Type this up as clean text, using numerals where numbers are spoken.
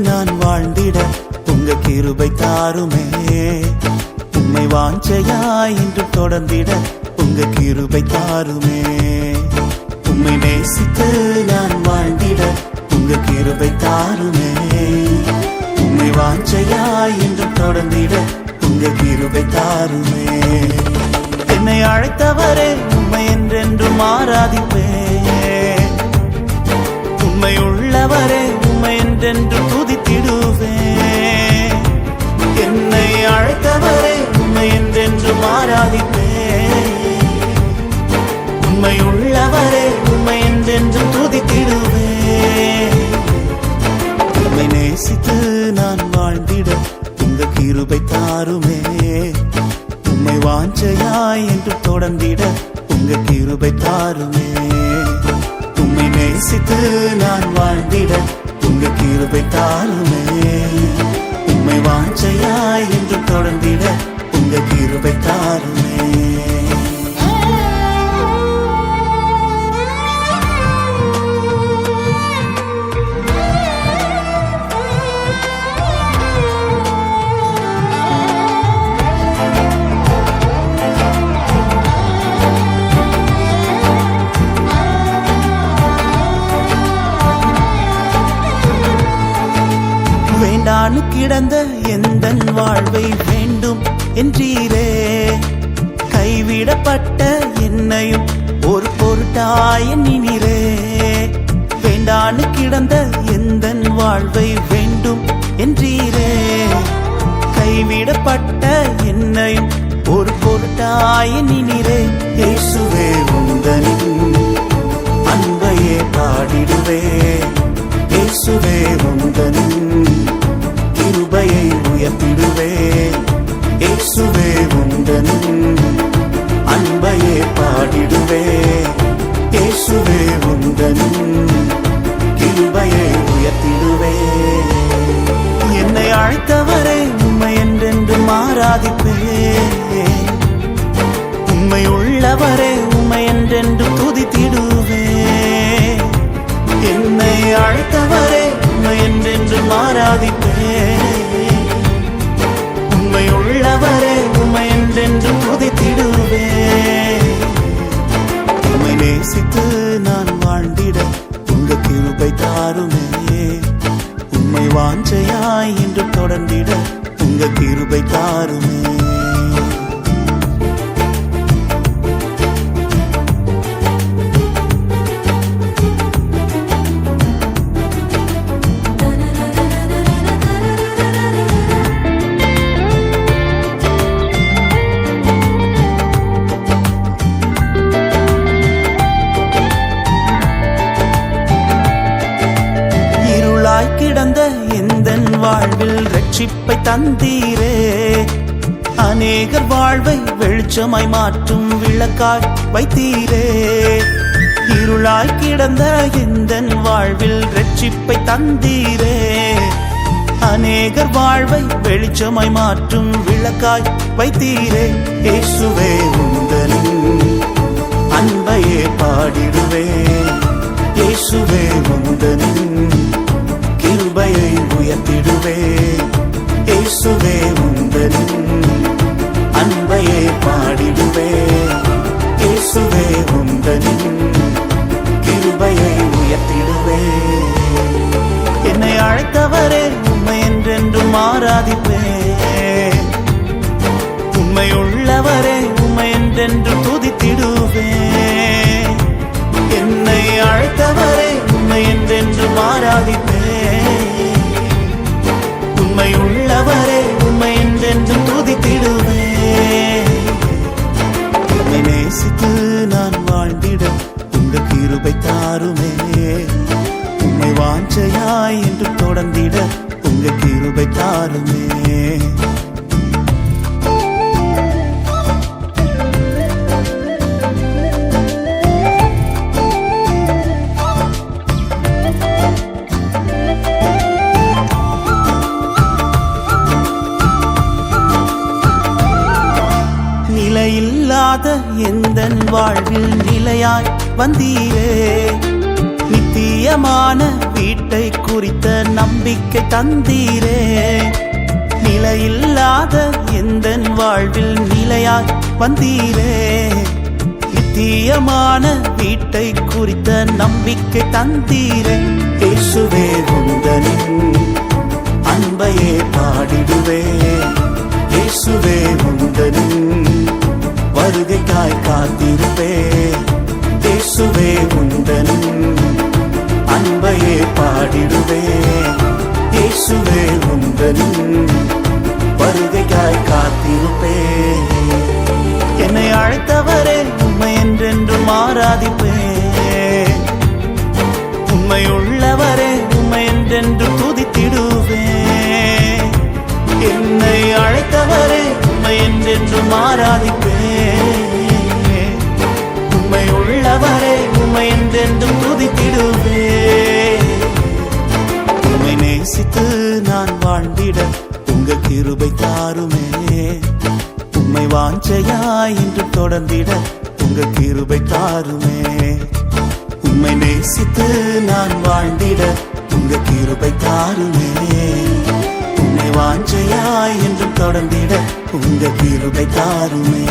நான் வாழ்ந்திட உங்க கிருபை தாருமே. உம்மை வாஞ்சையாய் இன்று தொடர்ந்திட உங்க கிருபை தாருமே. உம்மை நேசித்து நான் வாழ்ந்திட உங்க கிருபை தாருமே. உம்மை வாஞ்சையாய் இன்று தொடர்ந்திட உங்க கிருபை தாருமே. என்னை அழைத்தவரே உம்மை என்றென்றும் ஆராதிப்பேன். உம்மை உள்ளவரே உம்மை என்றென்றும் துதித்திடுவேன். என்னை அழைத்தவரே உம்மை என்றென்றும் ஆராதிப்பேன். உம்மை உள்ளவரே உம்மை என்றென்றும் துதித்திடுவேன். உம்மை நேசித்து நான் வாழ்ந்திட உங்க கிருபை தாருமே. உம்மை வாஞ்சையாய் என்று தொடர்ந்திட உங்க கிருபை தாருமே. உம்மை நேசித்து நான் வாழ்ந்திட உங்க கிருபை தாருமே. உம்மை வாஞ்சையாய் என்று தொடர்ந்திட உங்க கிருபை தாருமே. வேண்டான்னு கிடந்த எந்தன் வாழ்வை வேண்டும் என்றீரே. கைவிடப்பட்ட என்னையும் ஒரு பொருட்டாய் எண்ணினீரே. வேண்டான்னு கிடந்த எந்தன் வாழ்வை வேண்டும் என்றீரே. கைவிடப்பட்ட என்னையும் ஒரு பொருட்டாய் எண்ணினீரே. இயேசுவே உந்தனின் அன்பையே பாடிடுவே. இயேசுவே உந்தனின் கிருபையை உயர்த்திடுவே. இயேசுவே உந்தனின் அன்பையே பாடிடுவே. இயேசுவே உந்தனின் கிருபையை உயர்த்திடுவே. என்னை அழைத்தவரே உம்மை என்றென்றும் ஆராதிப்பேன். உம்மை உள்ளவரே உம்மை என்றென்றும் துதித்திடுவேன். என்னை அழைத்தவரே உம்மை என்றென்றும் ஆராதிப்பேன். உம்மை உள்ளவரே உம்மை என்றென்றும் துதித்திடுவேன். உம்மை நேசித்து நான் வாழ்ந்திட உங்க கிருபை தாருமே. உம்மை வாஞ்சையாய் என்று தொடர்ந்திட உங்க கிருபை தாருமே. கிடந்த எந்தன் வாழ்வில் ரட்சிப்பை தந்தீரே. அநேகர் வாழ்வை வெளிச்சமாய் மாற்றும் விளக்காய் வைத்தீரே. இருளாய் கிடந்த எந்தன் வாழ்வில் ரட்சிப்பை தந்தீரே. அநேகர் வாழ்வை வெளிச்சமாய் மாற்றும் விளக்காய் வைத்தீரே. இயேசுவே உந்தனின் அன்பையே பாடிடுவே. இயேசுவே உந்தனின் கிருபையை உயர்த்திடுவே. இயேசுவே உந்தனின் அன்பையே பாடிடுவே. இயேசுவே உந்தனின் கிருபையை உயர்த்திடுவே. என்னை அழைத்தவரே உம்மை என்றென்றும் ஆராதிப்பேன். உம்மை உள்ளவரே உம்மை என்றென்றும் துதித்திடுவேன். என்னை அழைத்தவரே உம்மை என்றென்றும் ஆராதிப்பேன். உம்மை உள்ளவரே உம்மை என்றென்றும் துதித்திடுவேன். உம்மை நேசித்து நான் வாழ்ந்திட உங்க கிருபை தாருமே. உம்மை வாஞ்சையாய் என்று தொடர்ந்திட உங்க கிருபை தாருமே. நிலையில்லாத எந்தன் வாழ்வில் நிலையாய் வந்தீரே. நித்திய நித்தியமான வீட்டை குறித்த நம்பிக்கை தந்தீரே. நிலையில்லாத எந்தன் வாழ்வில் நிலையாய் வந்தீரே. நித்தியமான வீட்டை குறித்த நம்பிக்கை தந்தீரே. இயேசுவே உந்தனின் அன்பையே பாடிடுவே. இயேசுவே உந்தனின் வருகைக்காய் காத்திருப்பே. இயேசுவே உந்தனின் அன்பையே பாடிடுவே. இயேசுவே உந்தனின் வருகைக்காய் காத்திருப்பே. என்னை அழைத்தவரே உம்மை என்றென்றும் ஆராதிப்பே. உம்மை உள்ளவரே உம்மை என்றென்றும் துதித்திடுவே. என்னை அழைத்தவரே உம்மை என்றென்றும் ஆராதிப்பே. உம்மை உள்ளவரே உம்மை என்றென்றும் துதித்திடுவே. உம்மை நேசித்து நான் வாழ்ந்திட உங்க கிருபை தாருமே. உம்மை வாஞ்சையாய் இன்று தொடர்ந்திட உங்க கிருபை தாருமே. உம்மை நேசித்து நான் வாழ்ந்திட உங்க கிருபை தாருமே. உம்மை வாஞ்சையாய் என்றும் தொடர்ந்திட உங்க கிருபை தாருமே.